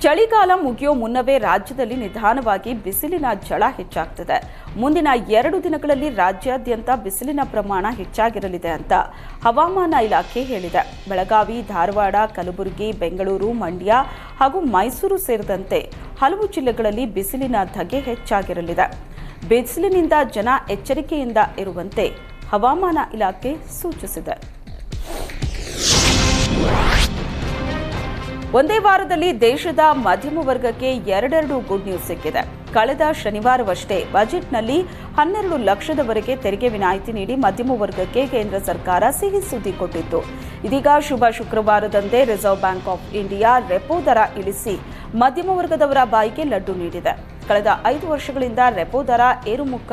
ಚಳಿಗಾಲ ಮುಗಿಯೋ ಮುನ್ನವೇ ರಾಜ್ಯದಲ್ಲಿ ನಿಧಾನವಾಗಿ ಬಿಸಿಲಿನ ಝಳ ಹೆಚ್ಚಾಗ್ತಿದೆ. ಮುಂದಿನ 2 ದಿನಗಳಲ್ಲಿ ರಾಜ್ಯಾದ್ಯಂತ ಬಿಸಿಲಿನ ಪ್ರಮಾಣ ಹೆಚ್ಚಾಗಿರಲಿದೆ ಅಂತ ಹವಾಮಾನ ಇಲಾಖೆ ಹೇಳಿದೆ. ಬೆಳಗಾವಿ, ಧಾರವಾಡ, ಕಲಬುರಗಿ, ಬೆಂಗಳೂರು, ಮಂಡ್ಯ ಹಾಗೂ ಮೈಸೂರು ಸೇರಿದಂತೆ ಹಲವು ಜಿಲ್ಲೆಗಳಲ್ಲಿ ಬಿಸಿಲಿನ ಧಗೆ ಹೆಚ್ಚಾಗಿರಲಿದೆ. ಬಿಸಿಲಿನಿಂದ ಜನ ಎಚ್ಚರಿಕೆಯಿಂದ ಇರುವಂತೆ ಹವಾಮಾನ ಇಲಾಖೆ ಸೂಚಿಸಿದೆ. ಒಂದೇ ವಾರದಲ್ಲಿ ದೇಶದ ಮಧ್ಯಮ ವರ್ಗಕ್ಕೆ ಎರಡೆರಡು ಗುಡ್ ನ್ಯೂಸ್ ಸಿಕ್ಕಿದೆ. ಕಳೆದ ಶನಿವಾರವಷ್ಟೇ ಬಜೆಟ್ನಲ್ಲಿ 12 ಲಕ್ಷದವರೆಗೆ ತೆರಿಗೆ ವಿನಾಯಿತಿ ನೀಡಿ ಮಧ್ಯಮ ವರ್ಗಕ್ಕೆ ಕೇಂದ್ರ ಸರ್ಕಾರ ಸಿಹಿ ಸುದ್ದಿ ಕೊಟ್ಟಿತ್ತು. ಇದೀಗ ಶುಭ ಶುಕ್ರವಾರದಂದೇ reserve bank of India repo ದರ ಇಳಿಸಿ ಮಧ್ಯಮ ವರ್ಗದವರ ಬಾಯಿಗೆ ಲಡ್ಡು ನೀಡಿದೆ. ಕಳೆದ 5 ವರ್ಷಗಳಿಂದ ರೆಪೋ ದರ ಏರುಮುಖ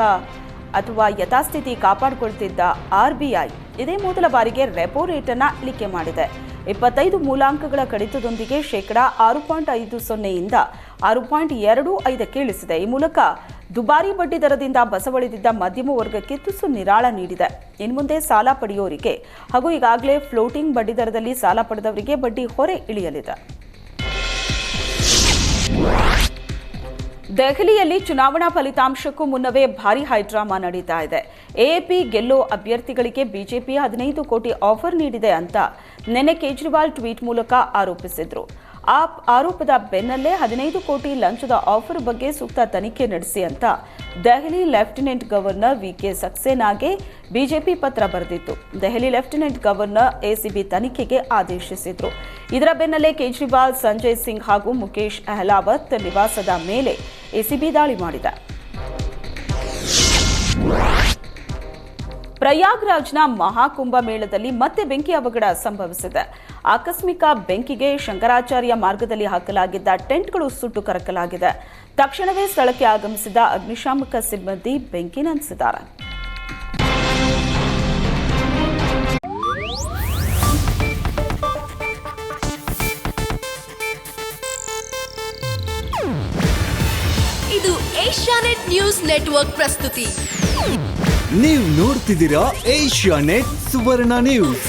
ಅಥವಾ ಯಥಾಸ್ಥಿತಿ ಕಾಪಾಡಿಕೊಳ್ತಿದ್ದ RBI ಇದೇ ಮೊದಲ ಬಾರಿಗೆ ರೆಪೋ ರೇಟ್ ಅನ್ನು ಇಳಿಕೆ ಮಾಡಿದೆ. 25 ಮೂಲಾಂಕಗಳ ಕಡಿತದೊಂದಿಗೆ ಶೇಕಡಾ 6.50 ಇಂದ 6.25ಕ್ಕೆ ಇಳಿಸಿದೆ. ಈ ಮೂಲಕ ದುಬಾರಿ ಬಡ್ಡಿ ದರದಿಂದ ಬಸವಳಿದಿದ್ದ ಮಧ್ಯಮ ವರ್ಗಕ್ಕೆ ತುಸು ನಿರಾಳ ನೀಡಿದೆ. ಇನ್ನು ಮುಂದೆ ಸಾಲ ಪಡೆಯೋರಿಗೆ ಹಾಗೂ ಈಗಾಗಲೇ ಫ್ಲೋಟಿಂಗ್ ಬಡ್ಡಿ ದರದಲ್ಲಿ ಸಾಲ ಪಡೆದವರಿಗೆ ಬಡ್ಡಿ ಹೊರೆ ಇಳಿಯಲಿದೆ. ದೆಹಲಿಯಲ್ಲಿ ಚುನಾವಣಾ ಫಲಿತಾಂಶಕ್ಕೂ ಮುನ್ನವೇ ಭಾರೀ ಹೈಡ್ರಾಮಾ ನಡೀತಾ ಇದೆ. ಎಎಪಿ ಗೆಲ್ಲೋ ಅಭ್ಯರ್ಥಿಗಳಿಗೆ ಬಿಜೆಪಿ 15 ಕೋಟಿ ಆಫರ್ ನೀಡಿದೆ ಅಂತ ನಿನ್ನೆ ಕೇಜ್ರಿವಾಲ್ ಟ್ವೀಟ್ ಮೂಲಕ ಆರೋಪಿಸಿದ್ರು. ಆ ಆರೋಪದ ಬೆನ್ನಲ್ಲೇ 15 ಕೋಟಿ ಲಂಚದ ಆಫರ್ ಬಗ್ಗೆ ಸೂಕ್ತ ತನಿಖೆ ನಡೆಸಿ ಅಂತ ದೆಹಲಿ ಲೆಫ್ಟಿನೆಂಟ್ ಗವರ್ನರ್ ವಿಕೆ ಸಕ್ಸೇನಾಗೆ ಬಿಜೆಪಿ ಪತ್ರ ಬರೆದಿತ್ತು. ದೆಹಲಿ ಲೆಫ್ಟಿನೆಂಟ್ ಗವರ್ನರ್ ಎಸಿಬಿ ತನಿಖೆಗೆ ಆದೇಶಿಸಿದ್ರು. ಇದರ ಬೆನ್ನಲ್ಲೇ ಕೇಜ್ರಿವಾಲ್, ಸಂಜಯ್ ಸಿಂಗ್ ಹಾಗೂ ಮುಕೇಶ್ ಅಹ್ಲಾವತ್ ನಿವಾಸದ ಮೇಲೆ ಎಸಿಬಿ ದಾಳಿ ಮಾಡಿದೆ. ಪ್ರಯಾಗ್ರಾಜ್ನ ಮಹಾಕುಂಭ ಮೇಳದಲ್ಲಿ ಮತ್ತೆ ಬೆಂಕಿ ಅವಘಡ ಸಂಭವಿಸಿದೆ. ಆಕಸ್ಮಿಕ ಬೆಂಕಿಗೆ ಶಂಕರಾಚಾರ್ಯ ಮಾರ್ಗದಲ್ಲಿ ಹಾಕಲಾಗಿದ್ದ ಟೆಂಟ್ಗಳು ಸುಟ್ಟು ಕರಕಲಾಗಿದೆ. ತಕ್ಷಣವೇ ಸ್ಥಳಕ್ಕೆ ಆಗಮಿಸಿದ ಅಗ್ನಿಶಾಮಕ ಸಿಬ್ಬಂದಿ ಬೆಂಕಿ ನಂದಿಸಿದ್ದಾರೆ. ಇದು ಏಷ್ಯಾನೆಟ್ ನ್ಯೂಸ್ ನೆಟ್ವರ್ಕ್ ಪ್ರಸ್ತುತಿ. ನೀವು ನೋಡ್ತಿದ್ದೀರಾ ಏಷ್ಯಾನೆಟ್ ಸುವರ್ಣ ನ್ಯೂಸ್.